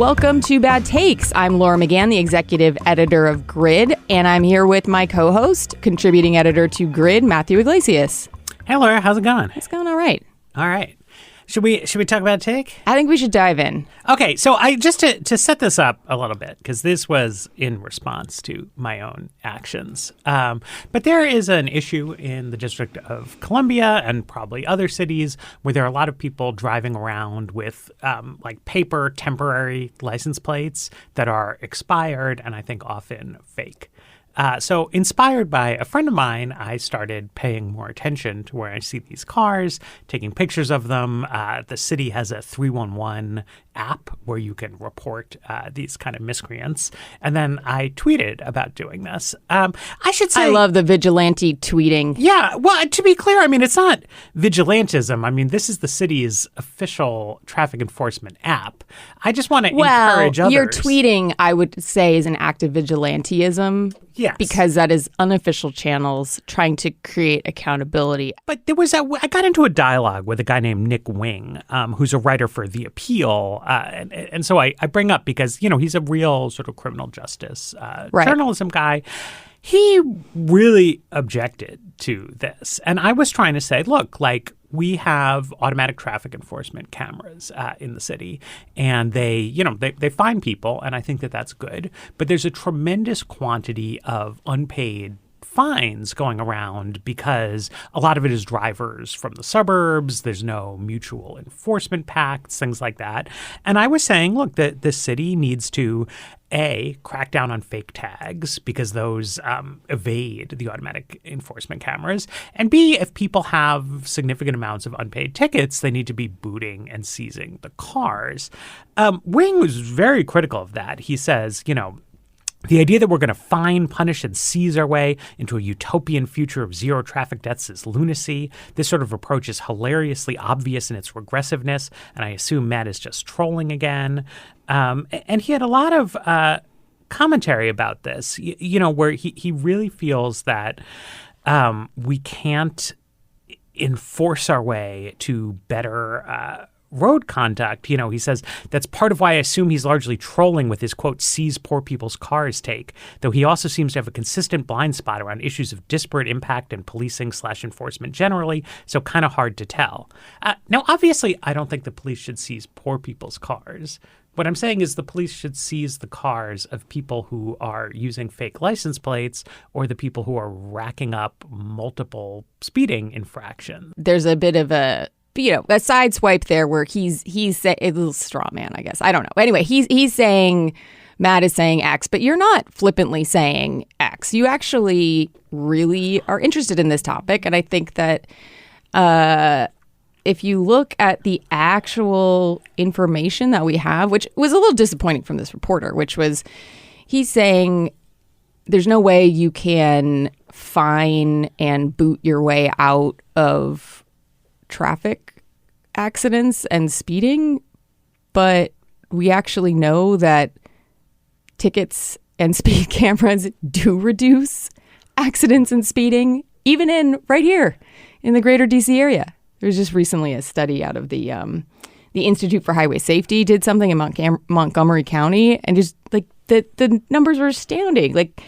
Welcome to Bad Takes. I'm Laura McGann, the executive editor of Grid, and I'm here with my co-host, contributing editor to Grid, Matthew Iglesias. Hey, Laura, how's it going? It's going all right. All right. Should we talk about a take? I think we should dive in. Okay, so I just to set this up a little bit, because this was in response to my own actions. But there is an issue in the District of Columbia and probably other cities where there are a lot of people driving around with like paper temporary license plates that are expired and I think often fake. So inspired by a friend of mine, I started paying more attention to where I see these cars, taking pictures of them. The city has a 311 app where you can report these kind of miscreants. And then I tweeted about doing this. I should say— I love the vigilante tweeting. Yeah. Well, to be clear, I mean, it's not vigilantism. I mean, this is the city's official traffic enforcement app. I just want to encourage others. Your tweeting, I would say, is an act of vigilantism. Yes. Because that is unofficial channels trying to create accountability. But there was I got into a dialogue with a guy named Nick Wing, who's a writer for The Appeal. And so I bring up because, you know, he's a real sort of criminal justice journalism guy. He really objected to this. And I was trying to say, look, like, we have automatic traffic enforcement cameras in the city, and they find people, and I think that that's good. But there's a tremendous quantity of unpaid fines going around because a lot of it is drivers from the suburbs. There's no mutual enforcement pacts, things like that. And I was saying, look, the city needs to A, crack down on fake tags because those evade the automatic enforcement cameras. And B, if people have significant amounts of unpaid tickets, they need to be booting and seizing the cars. Wing was very critical of that. He says, you know, the idea that we're going to fine, punish, and seize our way into a utopian future of zero traffic deaths is lunacy. This sort of approach is hilariously obvious in its regressiveness, and I assume Matt is just trolling again. And he had a lot of commentary about this, you know, where he really feels that we can't enforce our way to better road conduct. You know, he says that's part of why I assume he's largely trolling with his, quote, seize poor people's cars take, though he also seems to have a consistent blind spot around issues of disparate impact and policing/enforcement generally, so kind of hard to tell. Now, obviously, I don't think the police should seize poor people's cars. What I'm saying is the police should seize the cars of people who are using fake license plates or the people who are racking up multiple speeding infractions. There's a bit of a side swipe there where he's saying a little straw man, I guess. I don't know. Anyway, he's saying, Matt is saying X, but you're not flippantly saying X. You actually really are interested in this topic. And I think that if you look at the actual information that we have, which was a little disappointing from this reporter, which was he's saying there's no way you can fine and boot your way out of traffic accidents and speeding, but we actually know that tickets and speed cameras do reduce accidents and speeding, even right here in the greater DC area. There's just recently a study out of the Institute for Highway Safety did something in Montgomery County, and just like the numbers were astounding. Like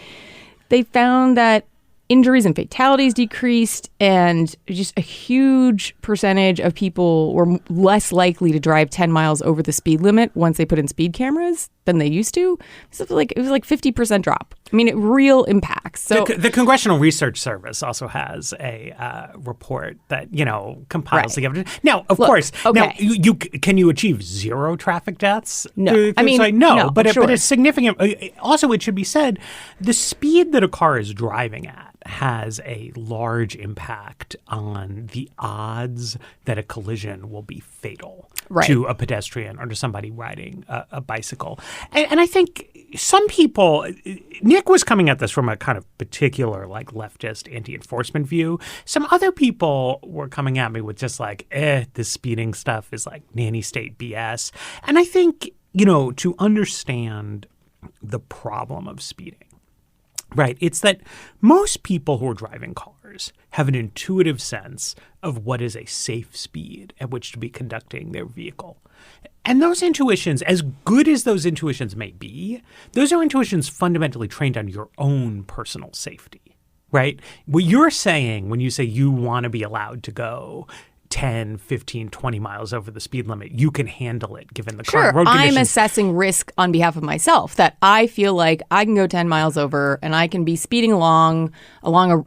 they found that injuries and fatalities decreased, and just a huge percentage of people were less likely to drive 10 miles over the speed limit once they put in speed cameras than they used to. So it was like 50% drop. I mean, real impacts. So the Congressional Research Service also has a report that, you know, compiles the evidence. Now, of course, okay. Now you can you achieve zero traffic deaths? No, no, but sure. But it's significant. Also, it should be said, the speed that a car is driving at has a large impact on the odds that a collision will be fatal to a pedestrian or to somebody riding a bicycle. And I think some people, Nick was coming at this from a kind of particular, like, leftist anti-enforcement view. Some other people were coming at me with just like, this speeding stuff is like nanny state BS. And I think, you know, to understand the problem of speeding, right, it's that most people who are driving cars drivers have an intuitive sense of what is a safe speed at which to be conducting their vehicle. And those intuitions, as good as those intuitions may be, those are intuitions fundamentally trained on your own personal safety, right? What you're saying when you say you want to be allowed to go 10, 15, 20 miles over the speed limit, you can handle it given the current road conditions. I'm assessing risk on behalf of myself, that I feel like I can go 10 miles over and I can be speeding along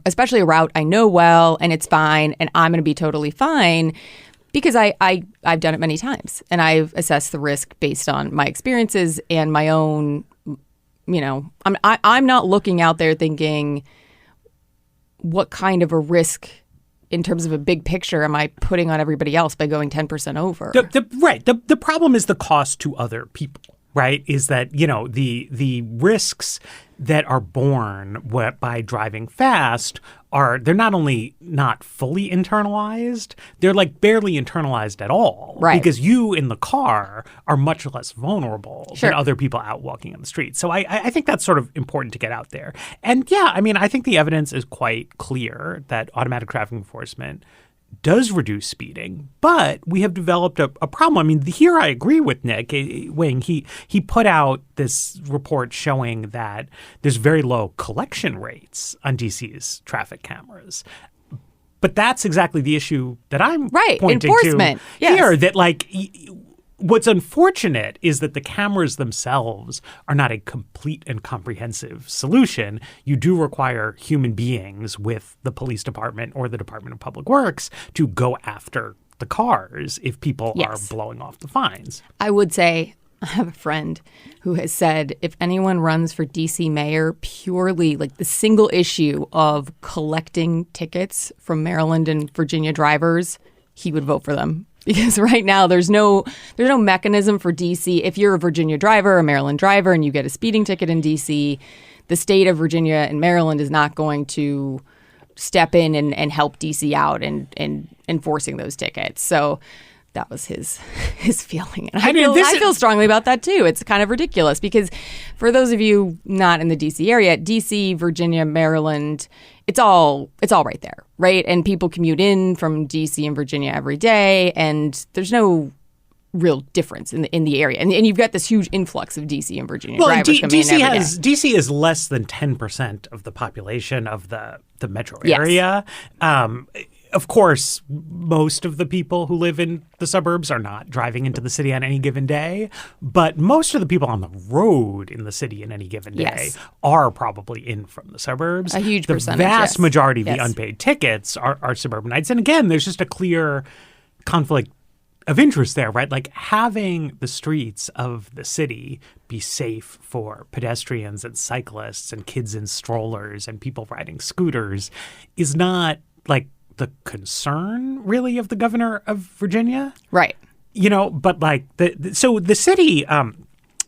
especially a route I know well, and it's fine, and I'm going to be totally fine because I've done it many times, and I've assessed the risk based on my experiences and my own, I'm not looking out there thinking what kind of a risk in terms of a big picture am I putting on everybody else by going 10% over? The problem is the cost to other people, right? Is that, the risks that are borne by driving fast they're not only not fully internalized, they're like barely internalized at all. Right. Because you in the car are much less vulnerable than other people out walking on the street. So I think that's sort of important to get out there. And I think the evidence is quite clear that automatic traffic enforcement does reduce speeding, but we have developed a problem. I mean, here I agree with Nick Wing. He put out this report showing that there's very low collection rates on DC's traffic cameras. But that's exactly the issue that I'm pointing enforcement. to here, that what's unfortunate is that the cameras themselves are not a complete and comprehensive solution. You do require human beings with the police department or the Department of Public Works to go after the cars if people are blowing off the fines. I would say I have a friend who has said if anyone runs for DC mayor purely like the single issue of collecting tickets from Maryland and Virginia drivers, he would vote for them. Because right now there's no mechanism for DC. If you're a Virginia driver, a Maryland driver, and you get a speeding ticket in DC, the state of Virginia and Maryland is not going to step in and help DC out and enforcing those tickets. So that was his feeling. And I feel strongly about that too. It's kind of ridiculous because for those of you not in the DC area, DC, Virginia, Maryland, it's all right there, right? And people commute in from DC and Virginia every day, and there's no real difference in the area. And you've got this huge influx of DC and Virginia drivers coming in every day. DC is less than 10% of the population of the metro area. Of course, most of the people who live in the suburbs are not driving into the city on any given day, but most of the people on the road in the city in any given day are probably in from the suburbs. A huge percentage. The vast majority of the unpaid tickets are suburbanites. And again, there's just a clear conflict of interest there, right? Like having the streets of the city be safe for pedestrians and cyclists and kids in strollers and people riding scooters is not like the concern really of the governor of Virginia. Right. But like so the city,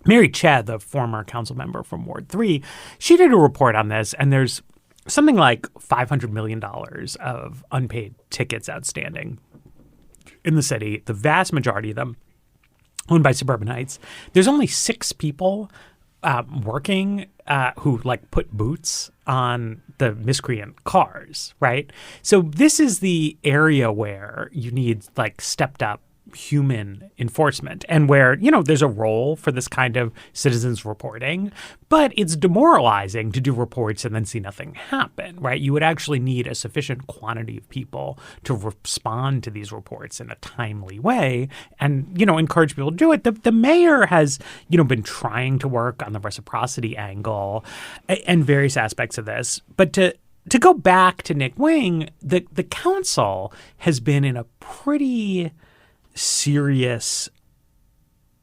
Mary Cheh, the former council member from Ward 3, she did a report on this, and there's something like $500 million of unpaid tickets outstanding in the city, the vast majority of them owned by suburbanites. There's only 6 people working who like put boots on the miscreant cars, right? So this is the area where you need like stepped up human enforcement and where, there's a role for this kind of citizens reporting, but it's demoralizing to do reports and then see nothing happen, right? You would actually need a sufficient quantity of people to respond to these reports in a timely way and, encourage people to do it. The mayor has, been trying to work on the reciprocity angle and various aspects of this, but to go back to Nick Wing, the council has been in a pretty serious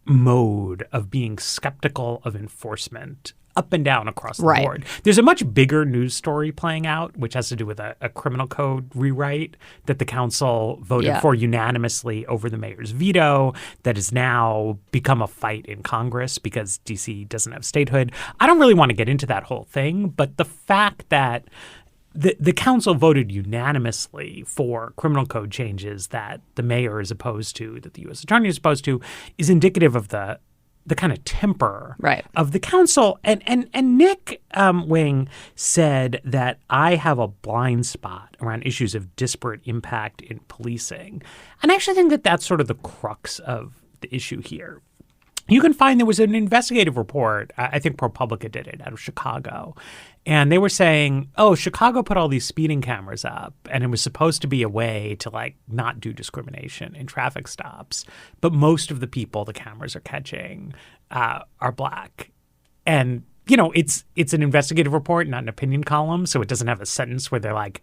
mode of being skeptical of enforcement up and down across the board. There's a much bigger news story playing out, which has to do with a criminal code rewrite that the council voted for unanimously over the mayor's veto that has now become a fight in Congress because DC doesn't have statehood. I don't really want to get into that whole thing, but the fact that the council voted unanimously for criminal code changes that the mayor is opposed to, that the U.S. attorney is opposed to, is indicative of the the kind of temper right. of the council. And Nick Wing said that I have a blind spot around issues of disparate impact in policing. And I actually think that that's sort of the crux of the issue here. You can find there was an investigative report, I think ProPublica did it, out of Chicago. And they were saying, Chicago put all these speeding cameras up, and it was supposed to be a way to, like, not do discrimination in traffic stops. But most of the people the cameras are catching are Black. And, it's an investigative report, not an opinion column, so it doesn't have a sentence where they're like,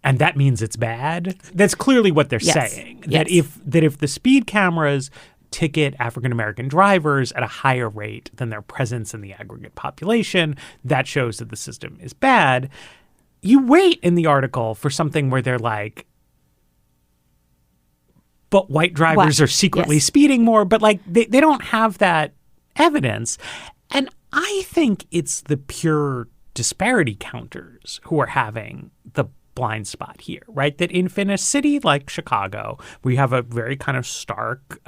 and that means it's bad. That's clearly what they're saying. That if the speed cameras ticket African-American drivers at a higher rate than their presence in the aggregate population, that shows that the system is bad. You wait in the article for something where they're like, but white drivers are secretly speeding more, but like they don't have that evidence. And I think it's the pure disparity counters who are having the blind spot here, right? That in a city like Chicago, we have a very kind of stark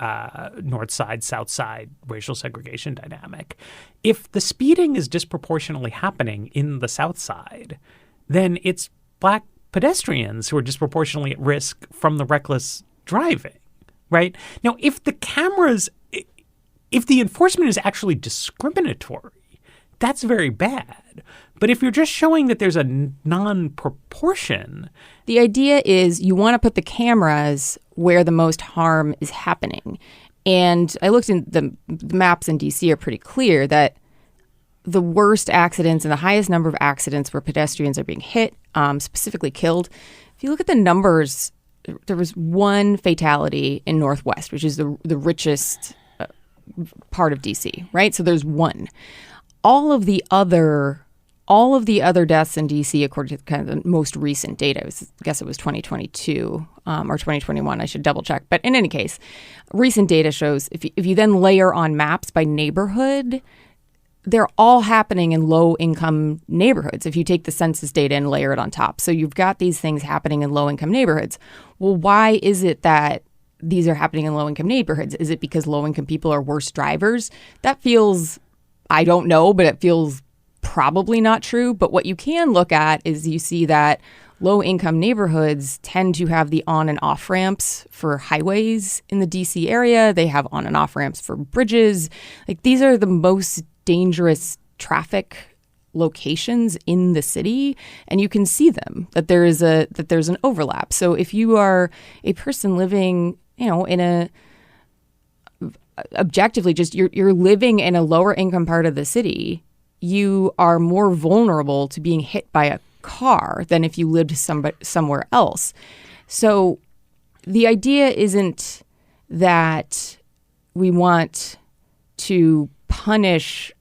north side, south side racial segregation dynamic. If the speeding is disproportionately happening in the south side, then it's Black pedestrians who are disproportionately at risk from the reckless driving, right? Now, if the enforcement is actually discriminatory, that's very bad. But if you're just showing that there's a non-proportion. The idea is you want to put the cameras where the most harm is happening. And I looked in the maps in D.C. are pretty clear that the worst accidents and the highest number of accidents where pedestrians are being hit, specifically killed. If you look at the numbers, there was one fatality in Northwest, which is the richest part of D.C., right? So there's one. All of the other deaths in D.C., according to kind of the most recent data, I guess it was 2022 or 2021, I should double check. But in any case, recent data shows if you then layer on maps by neighborhood, they're all happening in low-income neighborhoods if you take the census data and layer it on top. So you've got these things happening in low-income neighborhoods. Well, why is it that these are happening in low-income neighborhoods? Is it because low-income people are worse drivers? That feels, I don't know, but it feels probably not true. But what you can look at is you see that low-income neighborhoods tend to have the on and off ramps for highways in the DC area. They have on and off ramps for bridges. Like, these are the most dangerous traffic locations in the city, and you can see them, that there's an overlap. So if you are a person living, in a objectively just you're living in a lower income part of the city, you are more vulnerable to being hit by a car than if you lived somewhere else. So the idea isn't that we want to punish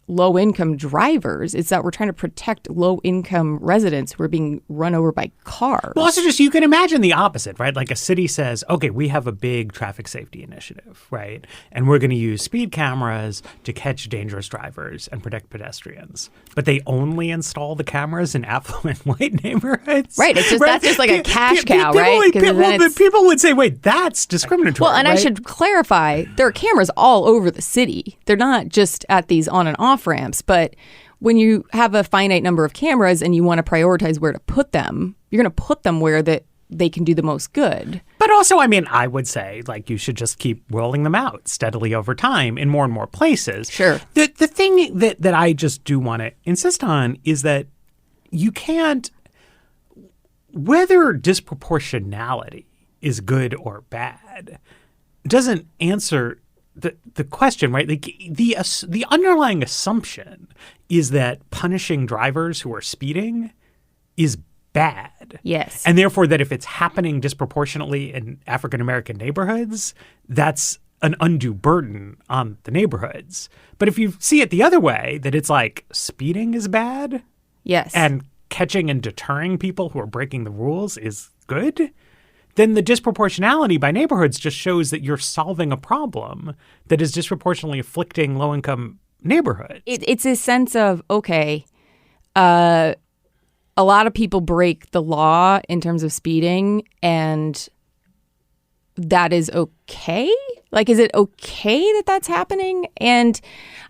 low-income drivers. It's that we're trying to protect low-income residents who are being run over by cars. Well, also just you can imagine the opposite, right? Like a city says, okay, we have a big traffic safety initiative, right? And we're going to use speed cameras to catch dangerous drivers and protect pedestrians. But they only install the cameras in affluent white neighborhoods. Right. It's just right? That's just like a cash cow, people right? People would say, wait, that's discriminatory. Well, and right? I should clarify, there are cameras all over the city. They're not just at these on and off ramps, but when you have a finite number of cameras and you want to prioritize where to put them, you're going to put them where they can do the most good. But also, I mean, I would say, like, you should just keep rolling them out steadily over time in more and more places. Sure. The thing that I just do want to insist on is that you can't, whether disproportionality is good or bad, doesn't answer the question, right? Like the underlying assumption is that punishing drivers who are speeding is bad. Yes. And therefore that if it's happening disproportionately in African-American neighborhoods, that's an undue burden on the neighborhoods. But if you see it the other way, that it's like speeding is bad. Yes. And catching and deterring people who are breaking the rules is good, then the disproportionality by neighborhoods just shows that you're solving a problem that is disproportionately afflicting low-income neighborhoods. It's a sense of, okay, a lot of people break the law in terms of speeding, and that is okay? Like, is it okay that that's happening? And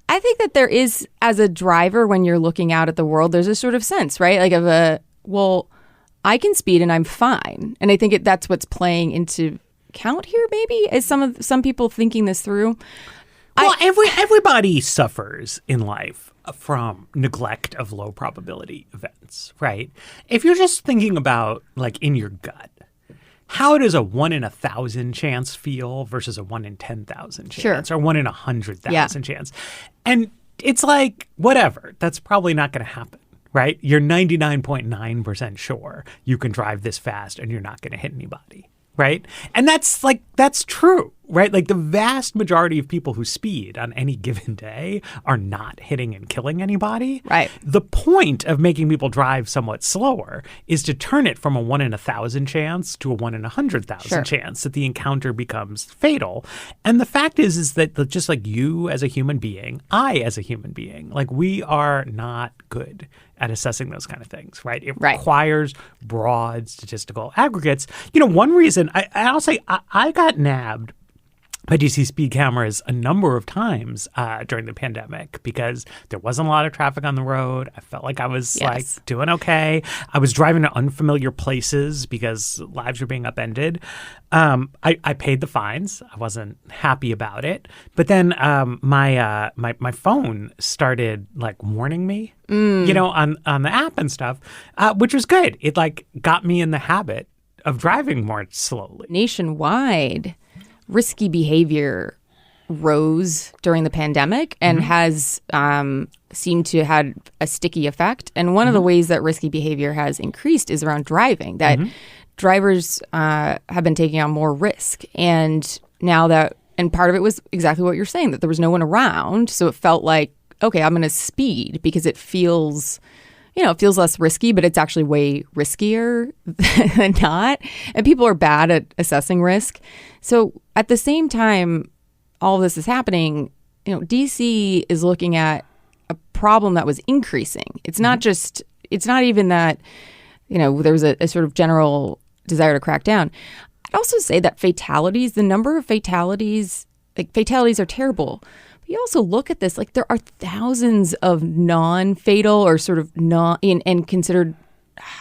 I think that there is, as a driver, when you're looking out at the world, there's a sort of sense, right? Like well, I can speed and I'm fine. And I think that's what's playing into count here, maybe, is some people thinking this through. Well, everybody suffers in life from neglect of low probability events, right? If you're just thinking about, like, in your gut, how does a 1 in 1,000 chance feel versus a 1 in 10,000 chance, or 1 in 100,000 chance? And it's like, whatever, that's probably not going to happen, right? You're 99.9% sure you can drive this fast and you're not going to hit anybody, right? And that's true, right? Like, the vast majority of people who speed on any given day are not hitting and killing anybody. Right. The point of making people drive somewhat slower is to turn it from a 1 in 1,000 chance to a 1 in 100,000 chance that the encounter becomes fatal. And the fact is that just like you as a human being, I as a human being, like, we are not good at assessing those kind of things, right? It requires broad statistical aggregates. You know, one reason I'll say I got nabbed by DC speed cameras a number of times during the pandemic because there wasn't a lot of traffic on the road. I felt like I was like doing okay. I was driving to unfamiliar places because lives were being upended. I paid the fines. I wasn't happy about it. But then my phone started like warning me, you know, on the app and stuff, which was good. It like got me in the habit of driving more slowly. Nationwide, risky behavior rose during the pandemic and has seemed to have had a sticky effect. And one of the ways that risky behavior has increased is around driving, that drivers have been taking on more risk. And now and part of it was exactly what you're saying, that there was no one around. So it felt like, okay, I'm going to speed because it feels less risky, but it's actually way riskier than not. And people are bad at assessing risk. So at the same time, all this is happening, you know, DC is looking at a problem that was increasing. It's not even that, you know, there was a sort of general desire to crack down. I'd also say that the number of fatalities are terrible. You also look at this, like, there are thousands of non-fatal or sort of and considered,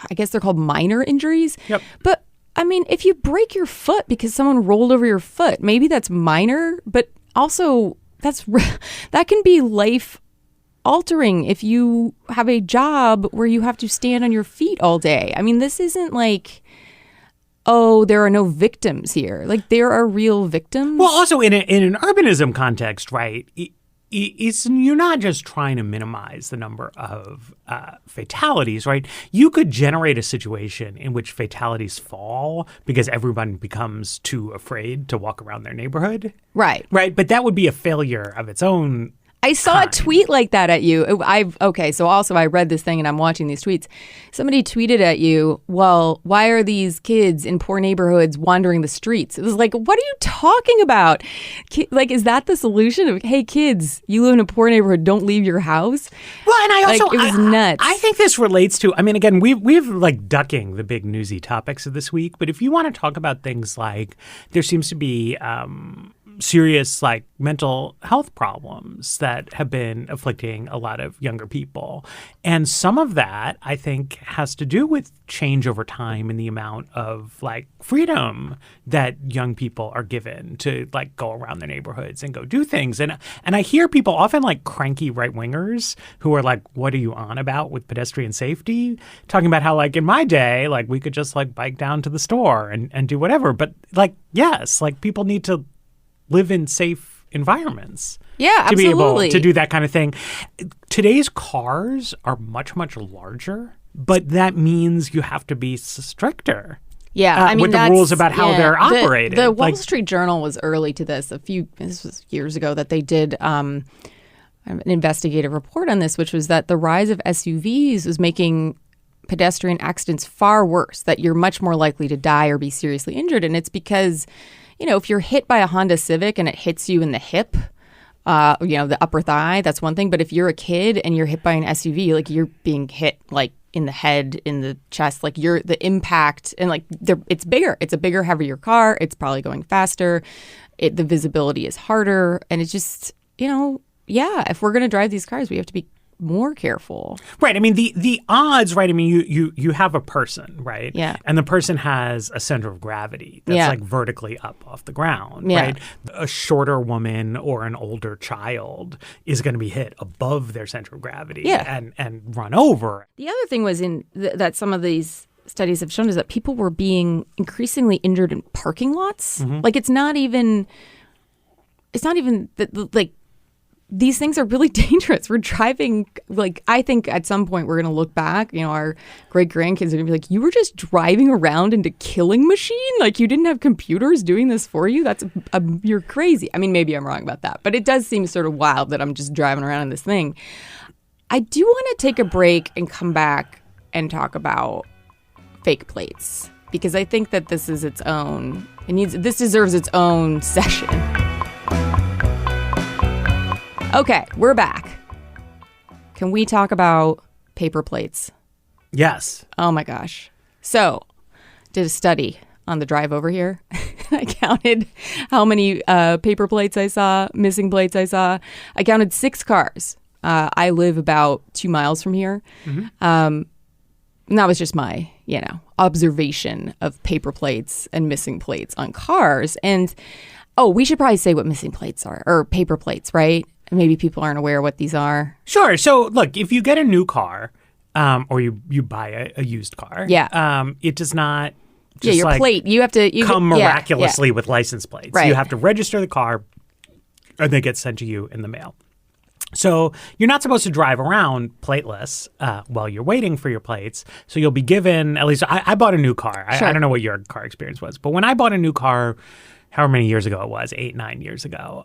I guess they're called minor injuries. Yep. But I mean, if you break your foot because someone rolled over your foot, maybe that's minor, but also that can be life altering if you have a job where you have to stand on your feet all day. I mean, this isn't like, oh, there are no victims here. Like, there are real victims. Well, also in an urbanism context, right, you're not just trying to minimize the number of fatalities, right? You could generate a situation in which fatalities fall because everyone becomes too afraid to walk around their neighborhood. Right. Right. But that would be a failure of its own. I saw a tweet like that at you. So also I read this thing and I'm watching these tweets. Somebody tweeted at you, well, why are these kids in poor neighborhoods wandering the streets? It was like, what are you talking about? Like, is that the solution of, hey, kids, you live in a poor neighborhood, don't leave your house? Well, and I also, it was nuts. I think this relates to, I mean, again, we've like ducking the big newsy topics of this week, but if you want to talk about things like there seems to be serious like mental health problems that have been afflicting a lot of younger people. And some of that, I think, has to do with change over time in the amount of like freedom that young people are given to like go around their neighborhoods and go do things. And I hear people often like cranky right wingers who are like, what are you on about with pedestrian safety? Talking about how like in my day, like we could just like bike down to the store and do whatever. But like, yes, like people need to live in safe environments. Yeah, to absolutely. be able to do that kind of thing. Today's cars are much, much larger, but that means you have to be stricter. Yeah, I mean, with the rules about how they're operated. The Wall Street Journal was early to this. This was years ago that they did an investigative report on this, which was that the rise of SUVs was making pedestrian accidents far worse, that you're much more likely to die or be seriously injured. And it's because, you know, if you're hit by a Honda Civic and it hits you in the hip, the upper thigh, that's one thing. But if you're a kid and you're hit by an SUV, like you're being hit like in the head, in the chest, like the impact, and like it's bigger. It's a bigger, heavier car. It's probably going faster. The visibility is harder, and it's just, if we're going to drive these cars, we have to be more careful. Right. I mean, the odds, right? I mean, you have a person, right? Yeah. And the person has a center of gravity that's like vertically up off the ground, right? A shorter woman or an older child is going to be hit above their center of gravity and run over. The other thing was that some of these studies have shown is that people were being increasingly injured in parking lots. Mm-hmm. Like it's not even like these things are really dangerous. We're driving, like, I think at some point we're going to look back, our great grandkids are going to be like, you were just driving around into killing machine? Like you didn't have computers doing this for you? You're crazy. I mean, maybe I'm wrong about that, but it does seem sort of wild that I'm just driving around in this thing. I do want to take a break and come back and talk about fake plates, because I think that this is this deserves its own session. Okay, we're back. Can we talk about paper plates? Yes. Oh my gosh. So, did a study on the drive over here. I counted how many paper plates I saw, missing plates I saw. I counted 6 cars. I live about 2 miles from here. Mm-hmm. And that was just my, observation of paper plates and missing plates on cars. And, we should probably say what missing plates are, or paper plates, right? Maybe people aren't aware what these are. Sure. So, look, if you get a new car or you buy a used car, it does not just your plate. You have to come miraculously with license plates. Right. You have to register the car and they get sent to you in the mail. So you're not supposed to drive around plateless while you're waiting for your plates. So you'll be given, at least I bought a new car. Sure. I don't know what your car experience was, but when I bought a new car, however many years ago it was, 8-9 years ago,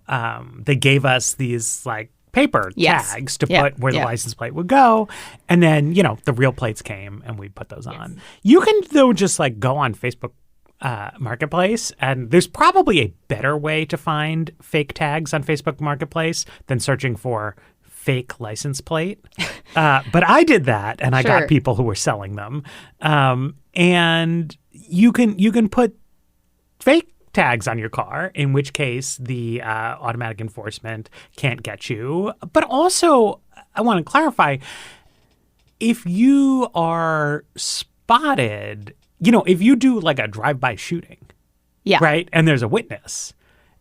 they gave us these like paper tags to put where the license plate would go. And then, the real plates came and we put those on. You can, though, just like go on Facebook Marketplace, and there's probably a better way to find fake tags on Facebook Marketplace than searching for fake license plate. But I did that, and I got people who were selling them. And you can put fake tags on your car, in which case the automatic enforcement can't get you. But also, I want to clarify, if you are spotted, if you do like a drive-by shooting, right, and there's a witness,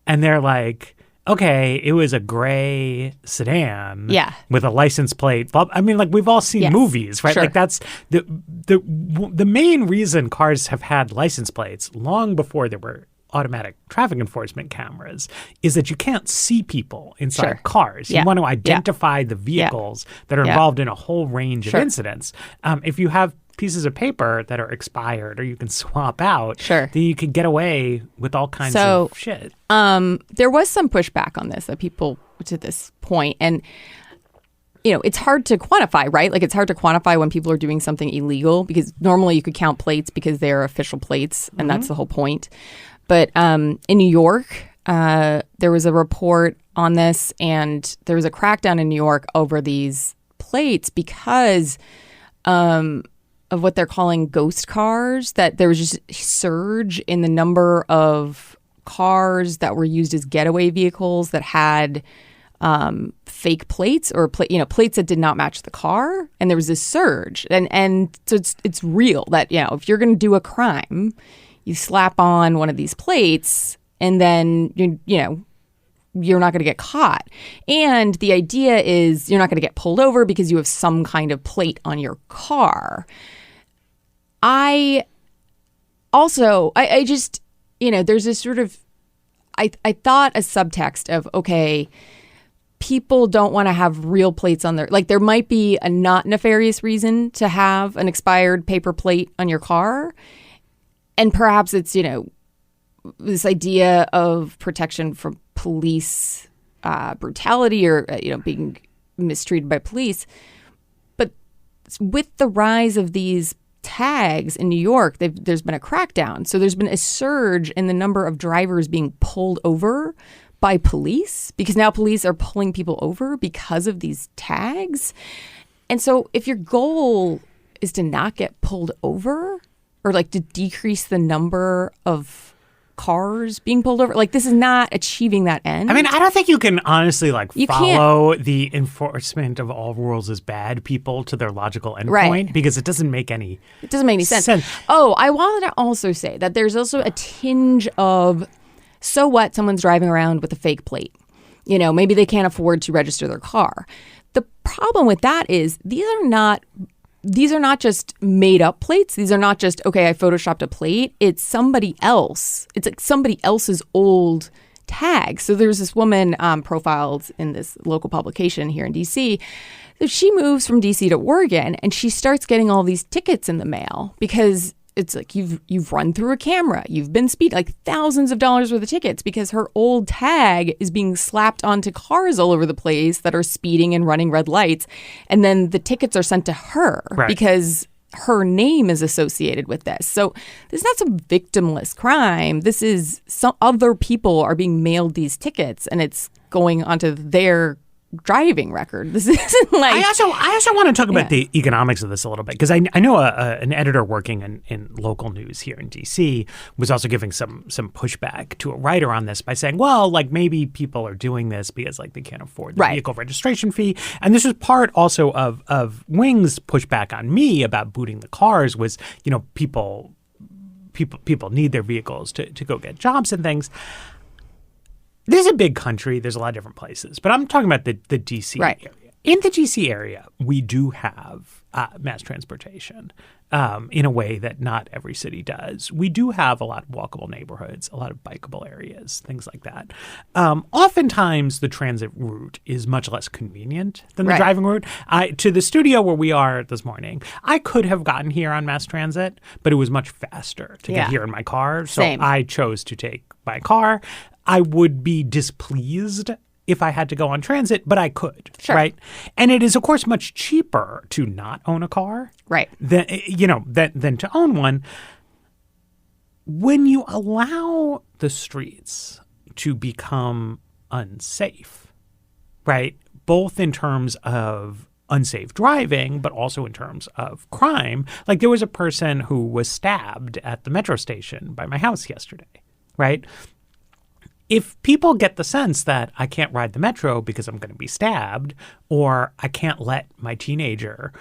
and they're like, okay, it was a gray sedan with a license plate. I mean, like we've all seen movies, right? Sure. Like that's the main reason cars have had license plates long before there were automatic traffic enforcement cameras is that you can't see people inside cars. You want to identify the vehicles that are involved in a whole range of incidents. If you have pieces of paper that are expired or you can swap out, then you can get away with all kinds of shit. There was some pushback on this, that people to this point, and it's hard to quantify, right? Like it's hard to quantify when people are doing something illegal, because normally you could count plates because they're official plates, and that's the whole point. But in New York, there was a report on this, and there was a crackdown in New York over these plates because of what they're calling ghost cars, that there was just a surge in the number of cars that were used as getaway vehicles that had fake plates or plates that did not match the car. And there was this surge. And so it's real that, if you're going to do a crime, you slap on one of these plates and then, you're not going to get caught. And the idea is you're not going to get pulled over because you have some kind of plate on your car. I just, there's this sort of, I thought a subtext of, okay, people don't want to have real plates on their, like there might be a not nefarious reason to have an expired paper plate on your car. And perhaps it's, this idea of protection from police brutality or, being mistreated by police. But with the rise of these tags in New York, there's been a crackdown. So there's been a surge in the number of drivers being pulled over by police, because now police are pulling people over because of these tags. And so if your goal is to not get pulled over or like to decrease the number of cars being pulled over. Like, this is not achieving that end. I mean, I don't think you can honestly follow the enforcement of all rules is bad people to their logical endpoint because it doesn't make any sense. Oh, I wanted to also say that there's also a tinge of, so what, someone's driving around with a fake plate. You know, maybe they can't afford to register their car. The problem with that is these are not just made up plates. These are not just, okay, I photoshopped a plate. It's somebody else. It's like somebody else's old tag. So there's this woman profiled in this local publication here in D.C. She moves from D.C. to Oregon and she starts getting all these tickets in the mail because it's like you've run through a camera. You've been speeding, like thousands of dollars worth of tickets because her old tag is being slapped onto cars all over the place that are speeding and running red lights. And then the tickets are sent to her because her name is associated with this. So this is not some victimless crime. This is some other people are being mailed these tickets and it's going onto their driving record. This isn't like... I also want to talk about the economics of this a little bit because I know an editor working in local news here in D.C. was also giving some pushback to a writer on this by saying, well, like maybe people are doing this because like they can't afford the vehicle registration fee. And this was part also of Wing's pushback on me about booting the cars was, you know, people need their vehicles to go get jobs and things. This is a big country. There's a lot of different places. But I'm talking about the D.C. area. In the D.C. area, we do have mass transportation in a way that not every city does. We do have a lot of walkable neighborhoods, a lot of bikeable areas, things like that. Oftentimes, the transit route is much less convenient than the driving route. To the studio where we are this morning, I could have gotten here on mass transit, but it was much faster to get here in my car. So I chose to take my car. I would be displeased if I had to go on transit, but I could, right? And it is, of course, much cheaper to not own a car, than to own one. When you allow the streets to become unsafe, right, both in terms of unsafe driving, but also in terms of crime, like there was a person who was stabbed at the metro station by my house yesterday, right? If people get the sense that I can't ride the metro because I'm going to be stabbed, or I can't let my teenager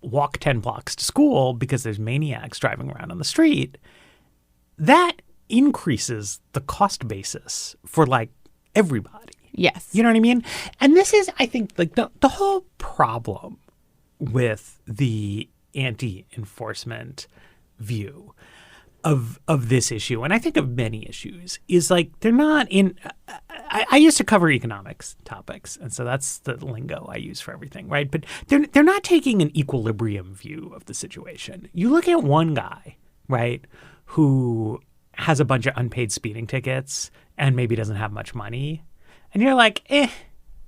walk 10 blocks to school because there's maniacs driving around on the street, that increases the cost basis for like everybody. Yes. You know what I mean? And this is, I think, like the whole problem with the anti-enforcement view of this issue, and I think of many issues, is like they're not in I used to cover economics topics, and so that's the lingo I use for everything, right? But they're not taking an equilibrium view of the situation. You look at one guy, right, who has a bunch of unpaid speeding tickets and maybe doesn't have much money, and you're like,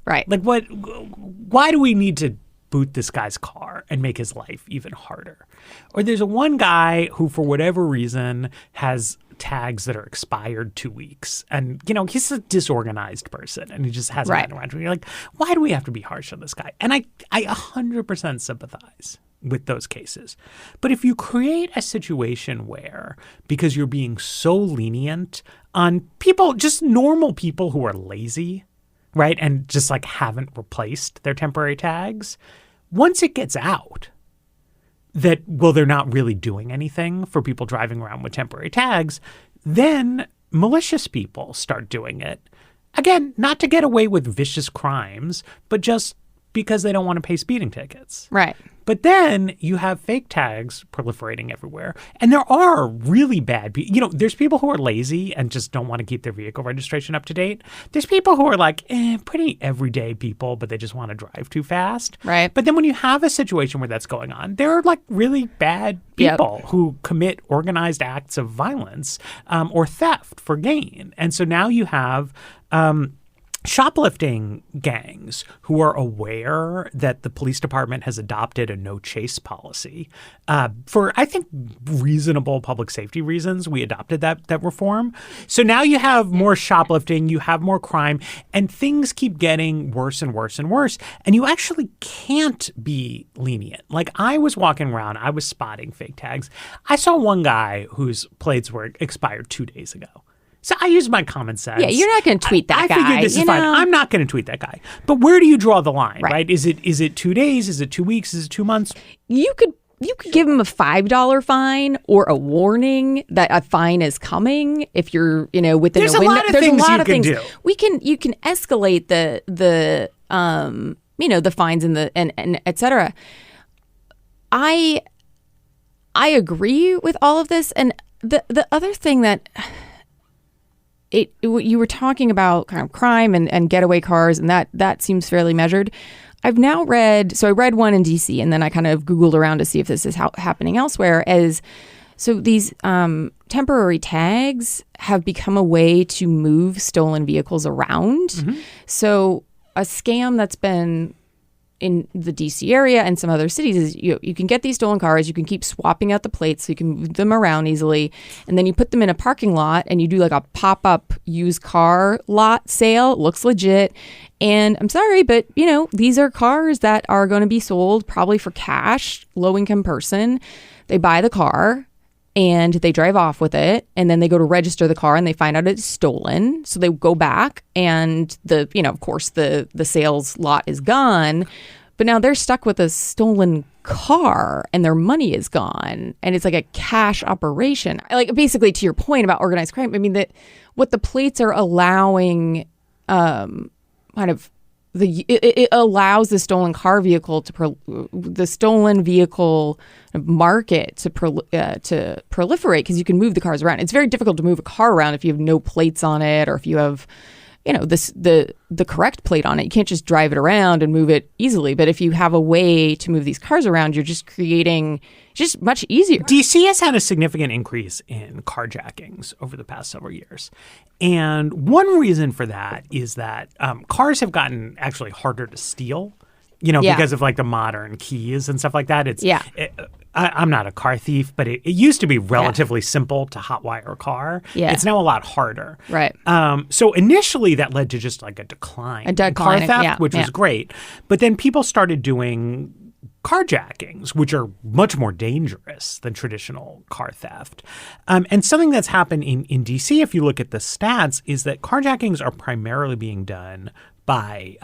right. Like why do we need to boot this guy's car and make his life even harder? Or there's one guy who, for whatever reason, has tags that are expired 2 weeks. And, you know, he's a disorganized person and he just hasn't gotten around to it. You're like, why do we have to be harsh on this guy? And I 100% sympathize with those cases. But if you create a situation where, because you're being so lenient on people, just normal people who are lazy, right, and just like haven't replaced their temporary tags, once it gets out that, well, they're not really doing anything for people driving around with temporary tags, then malicious people start doing it. Again, not to get away with vicious crimes, but just because they don't want to pay speeding tickets. Right. But then you have fake tags proliferating everywhere. And there are really bad people. You know, there's people who are lazy and just don't want to keep their vehicle registration up to date. There's people who are like, pretty everyday people, but they just want to drive too fast. Right. But then when you have a situation where that's going on, there are like really bad people who commit organized acts of violence or theft for gain. And so now you have shoplifting gangs who are aware that the police department has adopted a no chase policy for, I think, reasonable public safety reasons. We adopted that reform. So now you have more shoplifting, you have more crime, and things keep getting worse and worse and worse. And you actually can't be lenient. Like, I was walking around, I was spotting fake tags. I saw one guy whose plates were expired 2 days ago. So I use my common sense. Yeah, you're not going to tweet that guy. I figured this is fine. I'm not going to tweet that guy. But where do you draw the line, right? Is it 2 days? Is it 2 weeks? Is it 2 months? You could give him a $5 fine or a warning that a fine is coming if you're, within a window. There's a lot of things you can do. You can escalate the fines and et cetera. I agree with all of this. And the other thing that you were talking about kind of crime and getaway cars, and that seems fairly measured. I've now read one in DC, and then I kind of Googled around to see if this is happening elsewhere. So these temporary tags have become a way to move stolen vehicles around. Mm-hmm. So a scam that's been in the DC area and some other cities is you can get these stolen cars, you can keep swapping out the plates so you can move them around easily, and then you put them in a parking lot and you do like a pop-up used car lot sale. It looks legit. And I'm sorry, but these are cars that are going to be sold probably for cash, low-income person. They buy the car and they drive off with it, and then they go to register the car and they find out it's stolen. So they go back and of course the sales lot is gone, but now they're stuck with a stolen car and their money is gone, and it's like a cash operation. Like, basically, to your point about organized crime, I mean, that what the plates are allowing it allows the stolen car vehicle the stolen vehicle market to proliferate, because you can move the cars around. It's very difficult to move a car around if you have no plates on it, or if you have the correct plate on it. You can't just drive it around and move it easily. But if you have a way to move these cars around, you're just creating just much easier. DC has had a significant increase in carjackings over the past several years. And one reason for that is that cars have gotten actually harder to steal, because of like the modern keys and stuff like that. I'm not a car thief, but it used to be relatively simple to hotwire a car. Yeah. It's now a lot harder. Right. So initially that led to just like a decline in car theft, which was great. But then people started doing carjackings, which are much more dangerous than traditional car theft. And something that's happened in DC, if you look at the stats, is that carjackings are primarily being done by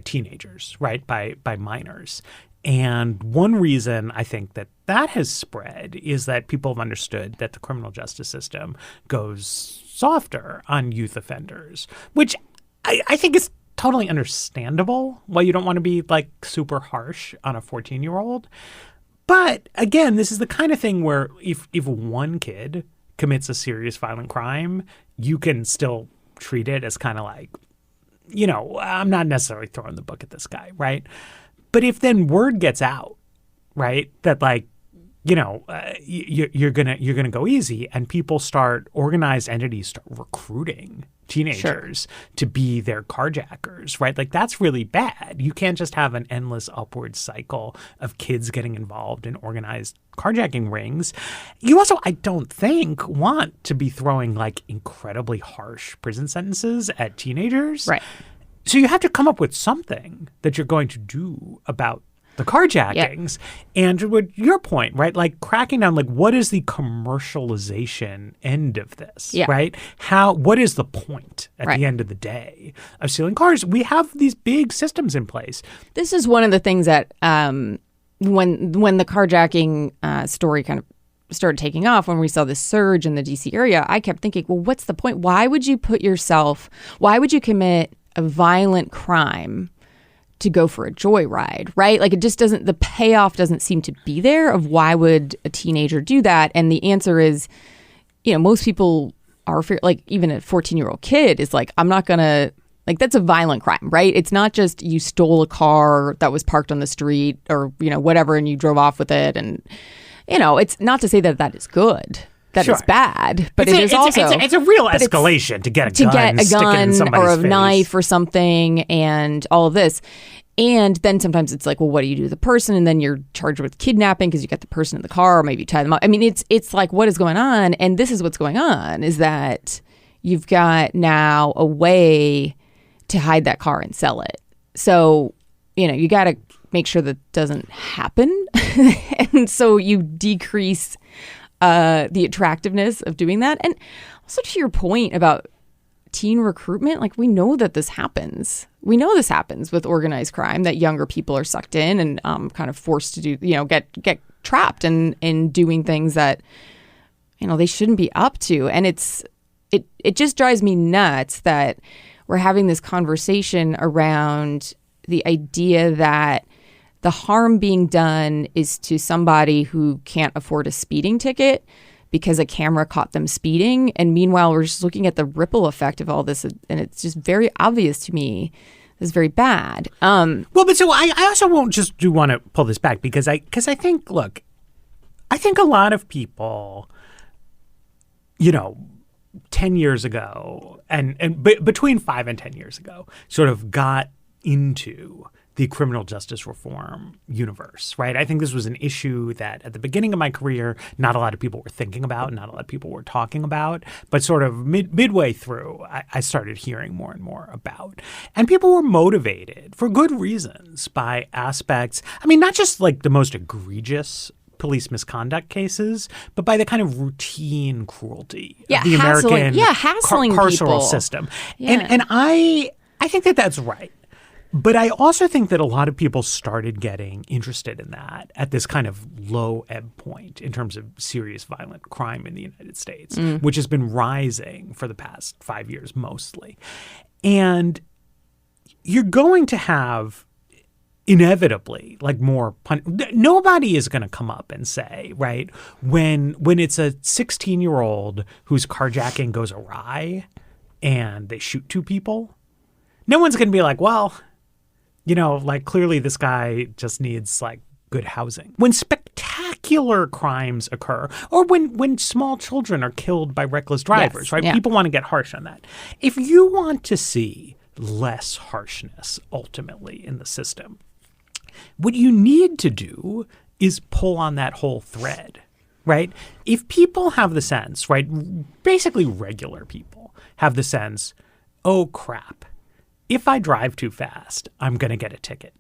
teenagers, right? By minors. And one reason I think that has spread is that people have understood that the criminal justice system goes softer on youth offenders, which I think is totally understandable why you don't want to be like super harsh on a 14-year-old. But again, this is the kind of thing where if one kid commits a serious violent crime, you can still treat it as kind of like, I'm not necessarily throwing the book at this guy, right? But if then word gets out, right, that like, you're gonna go easy, and organized entities start recruiting teenagers to be their carjackers, right? Like, that's really bad. You can't just have an endless upward cycle of kids getting involved in organized carjacking rings. You also, I don't think, want to be throwing like incredibly harsh prison sentences at teenagers. Right. So you have to come up with something that you're going to do about the carjackings. Yeah. And with your point, right, like cracking down, like what is the commercialization end of this, right? What is the point at the end of the day of stealing cars? We have these big systems in place. This is one of the things that when the carjacking story kind of started taking off, when we saw this surge in the DC area, I kept thinking, well, what's the point? Why would you commit a violent crime to go for a joyride, right? Like, it just doesn't, the payoff doesn't seem to be there of why would a teenager do that? And the answer is, most people are, like, even a 14-year-old kid is like, I'm not gonna, like, that's a violent crime, right? It's not just you stole a car that was parked on the street or, whatever, and you drove off with it. And, it's not to say that is good. that Sure. it's bad, but it's a real escalation to get a gun, stick it in somebody's or a face. knife or something, and all of this. And then sometimes it's like, well, what do you do to the person? And then you're charged with kidnapping because you got the person in the car, or maybe you tie them up. I mean, it's like, what is going on? And this is what's going on, is that you've got now a way to hide that car and sell it. So, you got to make sure that doesn't happen. And so you decrease the attractiveness of doing that. And also, to your point about teen recruitment, like, we know that this happens. We know this happens with organized crime, that younger people are sucked in and kind of forced to do, get trapped in doing things that, they shouldn't be up to. And it just drives me nuts that we're having this conversation around the idea that the harm being done is to somebody who can't afford a speeding ticket because a camera caught them speeding. And meanwhile, we're just looking at the ripple effect of all this. And it's just very obvious to me this is very bad. But so I also want to pull this back because I think, look, I think a lot of people, 10 years ago and between 5 and 10 years ago sort of got into the criminal justice reform universe, right? I think this was an issue that at the beginning of my career, not a lot of people were thinking about, not a lot of people were talking about, but sort of midway through, I started hearing more and more about. And people were motivated for good reasons by aspects, not just like the most egregious police misconduct cases, but by the kind of routine cruelty of the American carceral people. system. Yeah. And I think that that's right. But I also think that a lot of people started getting interested in that at this kind of low ebb point in terms of serious violent crime in the United States, which has been rising for the past 5 years mostly. And you're going to have inevitably like more nobody is going to come up and say, right, when it's a 16-year-old whose carjacking goes awry and they shoot 2 people, no one's going to be like, well, like clearly this guy just needs like good housing. When spectacular crimes occur, or when small children are killed by reckless drivers, yes, right? Yeah. People want to get harsh on that. If you want to see less harshness ultimately in the system, what you need to do is pull on that whole thread, right? If people have the sense, right, basically regular people have the sense, oh crap, if I drive too fast, I'm going to get a ticket.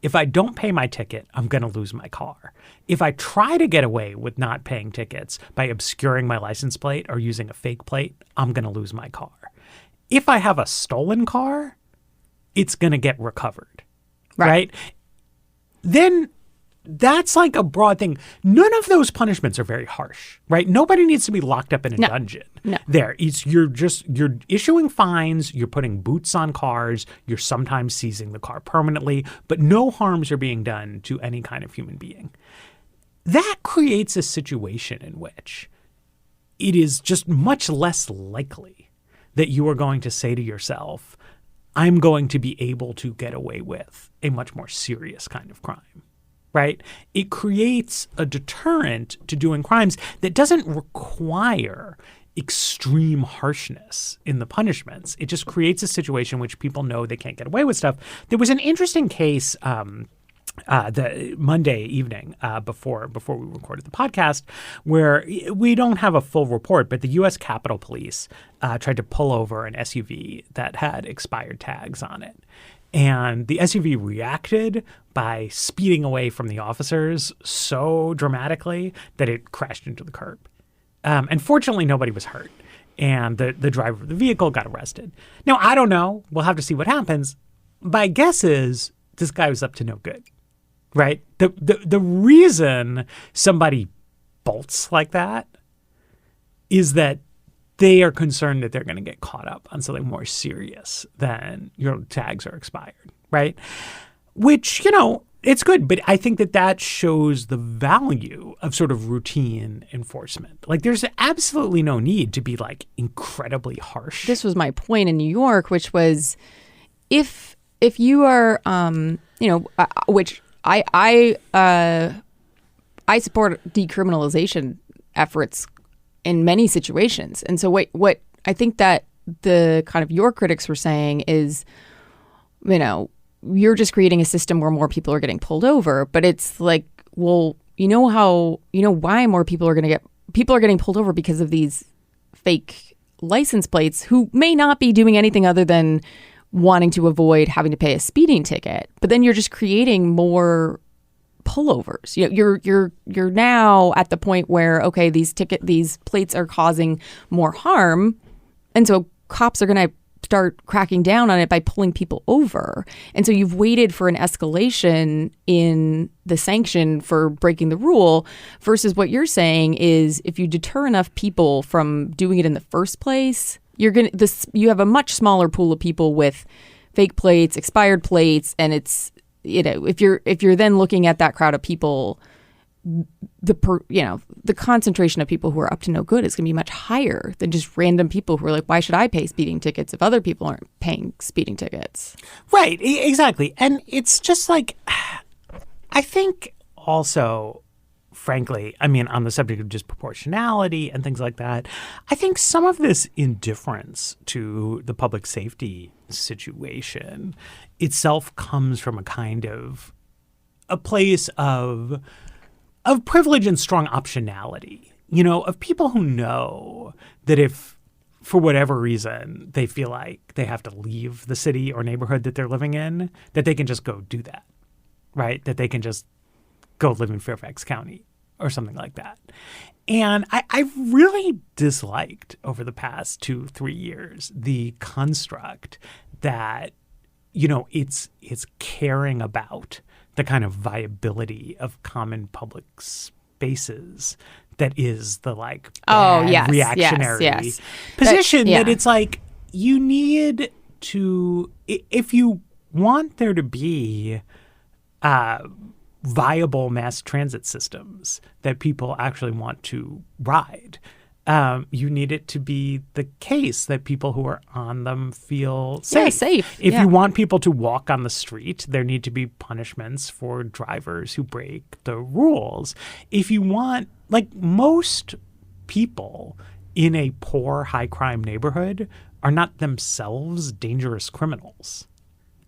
If I don't pay my ticket, I'm going to lose my car. If I try to get away with not paying tickets by obscuring my license plate or using a fake plate, I'm going to lose my car. If I have a stolen car, it's going to get recovered, right? Then that's like a broad thing. None of those punishments are very harsh, right? Nobody needs to be locked up in a dungeon. No. You're issuing fines, you're putting boots on cars, you're sometimes seizing the car permanently, but no harms are being done to any kind of human being. That creates a situation in which it is just much less likely that you are going to say to yourself, I'm going to be able to get away with a much more serious kind of crime. Right? It creates a deterrent to doing crimes that doesn't require extreme harshness in the punishments. It just creates a situation in which people know they can't get away with stuff. There was an interesting case the Monday evening before we recorded the podcast, where we don't have a full report, but the U.S. Capitol Police tried to pull over an SUV that had expired tags on it. And the SUV reacted by speeding away from the officers so dramatically that it crashed into the curb. And fortunately, nobody was hurt. And the driver of the vehicle got arrested. Now, I don't know. We'll have to see what happens. My guess is this guy was up to no good, right? The reason somebody bolts like that is that they are concerned that they're going to get caught up on something more serious than your tags are expired, right? Which, it's good. But I think that shows the value of sort of routine enforcement. Like, there's absolutely no need to be like incredibly harsh. This was my point in New York, which was if you are, which I support decriminalization efforts in many situations. And so what I think that the kind of your critics were saying is, you're just creating a system where more people are getting pulled over. But it's like, well, why more people are getting pulled over because of these fake license plates who may not be doing anything other than wanting to avoid having to pay a speeding ticket. But then you're just creating more pullovers. You're now at the point where, okay, these plates are causing more harm. And so cops are going to start cracking down on it by pulling people over. And so you've waited for an escalation in the sanction for breaking the rule versus what you're saying is if you deter enough people from doing it in the first place, you have a much smaller pool of people with fake plates, expired plates, and it's, if you're then looking at that crowd of people, the concentration of people who are up to no good is going to be much higher than just random people who are like, why should I pay speeding tickets if other people aren't paying speeding tickets? Right, exactly. And it's just like, I think also, frankly, on the subject of just proportionality and things like that, I think some of this indifference to the public safety situation itself comes from a kind of a place of privilege and strong optionality, of people who know that if for whatever reason they feel like they have to leave the city or neighborhood that they're living in, that they can just go do that, right? That they can just go live in Fairfax County or something like that. And I've really disliked over the past 2-3 years the construct that, it's caring about the kind of viability of common public spaces that is the reactionary position that it's like you need to, if you want there to be viable mass transit systems that people actually want to ride, you need it to be the case that people who are on them feel safe. Yeah, safe. If you want people to walk on the street, there need to be punishments for drivers who break the rules. If you want, most people in a poor, high-crime neighborhood are not themselves dangerous criminals.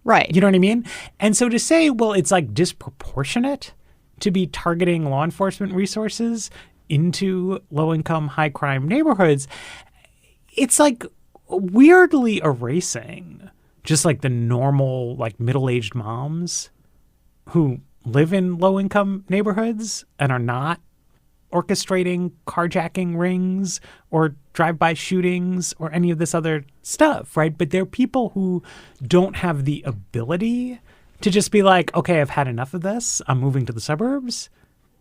Right. You know what I mean? And so to say, well, it's disproportionate to be targeting law enforcement resources into low-income, high-crime neighborhoods, it's weirdly erasing just the normal, middle-aged moms who live in low-income neighborhoods and are not orchestrating carjacking rings or drive-by shootings or any of this other stuff, right? But they're people who don't have the ability to just be like, okay, I've had enough of this. I'm moving to the suburbs.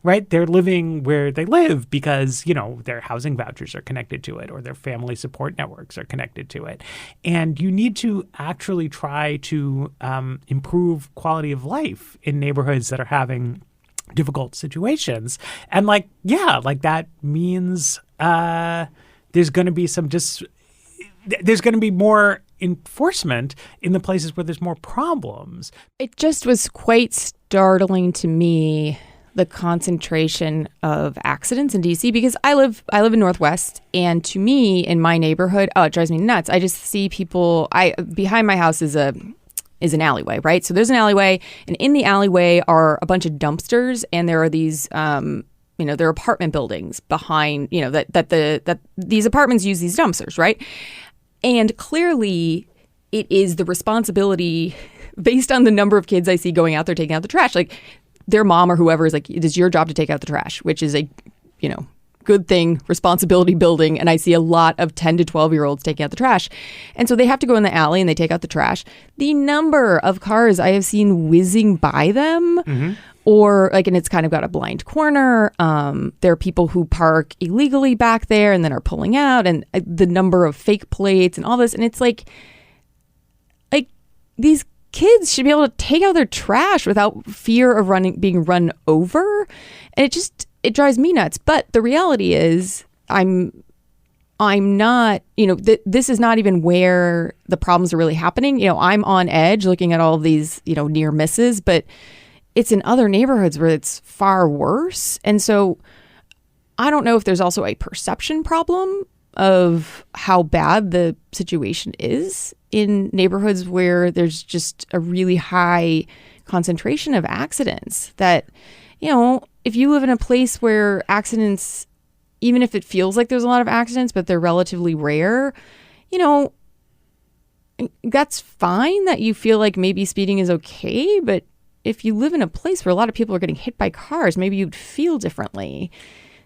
Right? They're living where they live because, their housing vouchers are connected to it or their family support networks are connected to it. And you need to actually try to improve quality of life in neighborhoods that are having difficult situations. And that means there's going to be there's going to be more enforcement in the places where there's more problems. It just was quite startling to me, the concentration of accidents in DC, because I live in Northwest, and to me in my neighborhood, it drives me nuts. I just see people. Behind my house is an alleyway, right? So there's an alleyway, and in the alleyway are a bunch of dumpsters, and there are these there are apartment buildings behind, that these apartments use these dumpsters, right? And clearly it is the responsibility based on the number of kids I see going out there taking out the trash. Their mom or whoever is like, it is your job to take out the trash, which is a, good thing, responsibility building. And I see a lot of 10 to 12-year-olds taking out the trash. And so they have to go in the alley and they take out the trash. The number of cars I have seen whizzing by them or and it's kind of got a blind corner. There are people who park illegally back there and then are pulling out, and the number of fake plates and all this. And it's like these kids should be able to take out their trash without fear of being run over. And it drives me nuts. But the reality is I'm not, this is not even where the problems are really happening. I'm on edge looking at all of these, near misses, but it's in other neighborhoods where it's far worse. And so I don't know if there's also a perception problem of how bad the situation is in neighborhoods where there's just a really high concentration of accidents. That, if you live in a place where accidents, even if it feels like there's a lot of accidents, but they're relatively rare, that's fine that you feel like maybe speeding is okay. But if you live in a place where a lot of people are getting hit by cars, maybe you'd feel differently.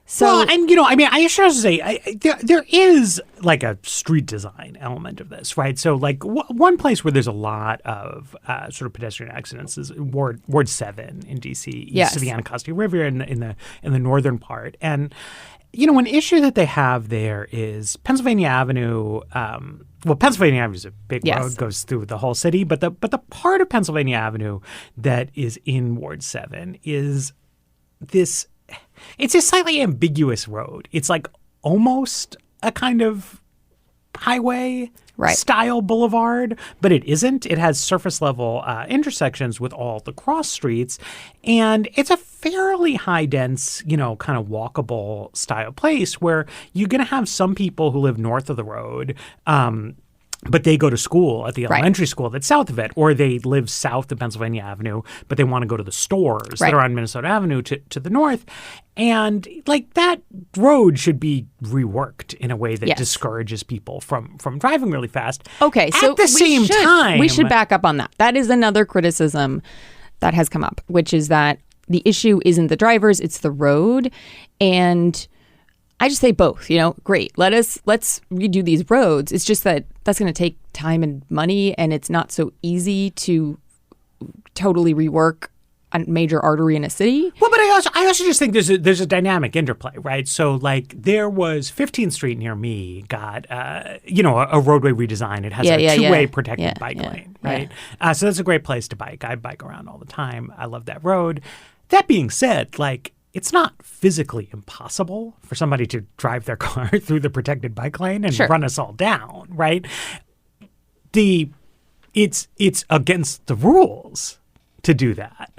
So, well, and I should also say there is like a street design element of this, right? So, like one place where there's a lot of sort of pedestrian accidents is Ward 7 in DC, east of the Anacostia River in the northern part, and an issue that they have there is Pennsylvania Avenue. Pennsylvania Avenue is a big road, goes through the whole city, but the part of Pennsylvania Avenue that is in Ward 7 is this. It's a slightly ambiguous road. It's like almost a kind of highway style boulevard, but it isn't. It has surface level intersections with all the cross streets, and it's a fairly high dense, kind of walkable style place where you're going to have some people who live north of the road, but they go to school at the elementary school that's south of it, or they live south of Pennsylvania Avenue, but they want to go to the stores that are on Minnesota Avenue to the north. And like that road should be reworked in a way that discourages people from driving really fast. Okay, so at the same time, we should back up on that. That is another criticism that has come up, which is that the issue isn't the drivers, it's the road. And I just say both, great. Let's redo these roads. It's just that's going to take time and money, and it's not so easy to totally rework a major artery in a city. Well, but I also just think there's a dynamic interplay, right? So like there was 15th Street near me got a roadway redesign. It has a two-way protected bike lane, right? So that's a great place to bike. I bike around all the time. I love that road. That being said, like, it's not physically impossible for somebody to drive their car through the protected bike lane and run us all down, right? It's against the rules to do that.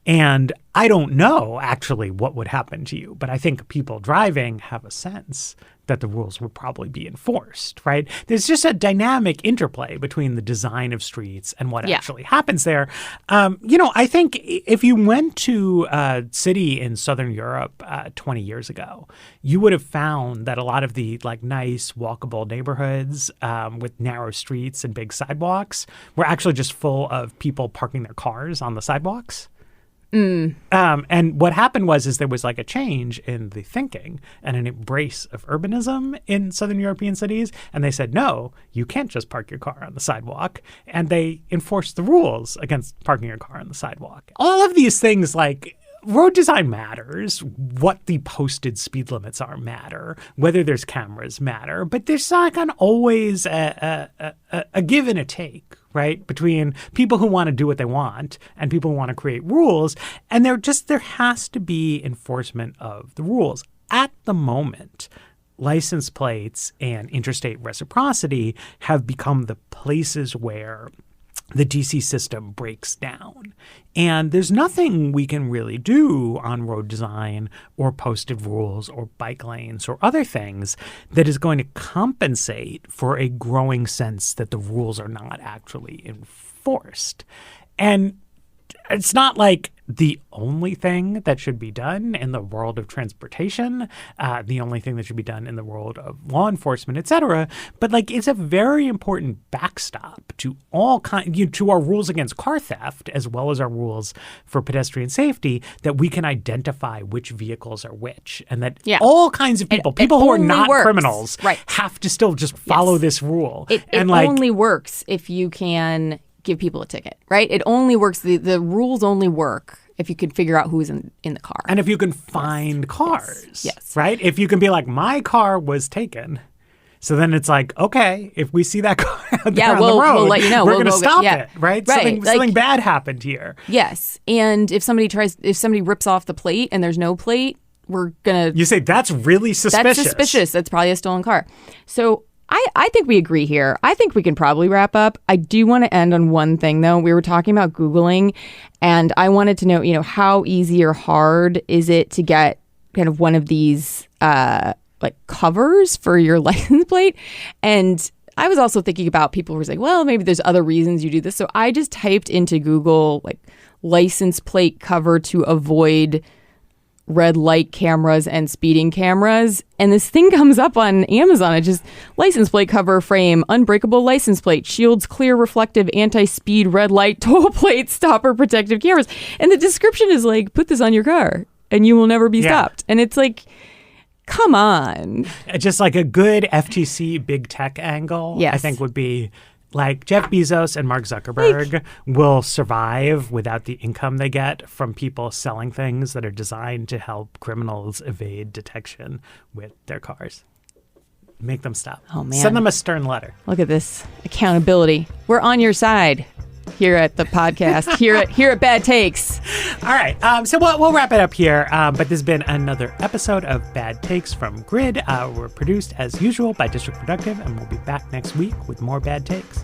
And I don't know actually what would happen to you, but I think people driving have a sense that the rules would probably be enforced, right? There's just a dynamic interplay between the design of streets and what actually happens there. I think if you went to a city in Southern Europe 20 years ago, you would have found that a lot of the like nice walkable neighborhoods with narrow streets and big sidewalks were actually just full of people parking their cars on the sidewalks. And what happened is there was like a change in the thinking and an embrace of urbanism in Southern European cities. And they said, no, you can't just park your car on the sidewalk. And they enforced the rules against parking your car on the sidewalk. All of these things, like road design matters, what the posted speed limits are matter, whether there's cameras matter, but there's not always a give and a take, right, between people who want to do what they want and people who want to create rules. And there has to be enforcement of the rules. At the moment, license plates and interstate reciprocity have become the places where the DC system breaks down. And there's nothing we can really do on road design or posted rules or bike lanes or other things that is going to compensate for a growing sense that the rules are not actually enforced. And it's not like the only thing that should be done in the world of transportation, the only thing that should be done in the world of law enforcement, et cetera. But like, it's a very important backstop to to our rules against car theft, as well as our rules for pedestrian safety, that we can identify which vehicles are which, and that all kinds of people who are not criminals, have to still just follow this rule. It only works if you can give people a ticket, right? It only works. The rules only work if you can figure out who's in the car. And if you can find cars, right? If you can be like, my car was taken. So then it's like, okay, if we see that car out there on the road, we'll let you know. We're going to stop it, right? Something bad happened here. Yes. And if somebody rips off the plate and there's no plate, we're going to... You say, that's really suspicious. That's suspicious. That's probably a stolen car. So I think we agree here. I think we can probably wrap up. I do want to end on one thing, though. We were talking about Googling, and I wanted to know, how easy or hard is it to get kind of one of these like covers for your license plate. And I was also thinking about people who were saying, well, maybe there's other reasons you do this. So I just typed into Google like license plate cover to avoid red light cameras and speeding cameras. And this thing comes up on Amazon. It just license plate cover frame, unbreakable license plate, shields clear reflective anti-speed red light toll plate stopper protective cameras. And the description is like, put this on your car and you will never be stopped. And it's like, come on. Just like a good FTC big tech angle, I think would be like Jeff Bezos and Mark Zuckerberg will survive without the income they get from people selling things that are designed to help criminals evade detection with their cars. Make them stop. Oh, man. Send them a stern letter. Look at this accountability. We're on your side here at the podcast, here at Bad Takes. All right. So we'll wrap it up here. But this has been another episode of Bad Takes from Grid. We're produced as usual by District Productive, and we'll be back next week with more Bad Takes.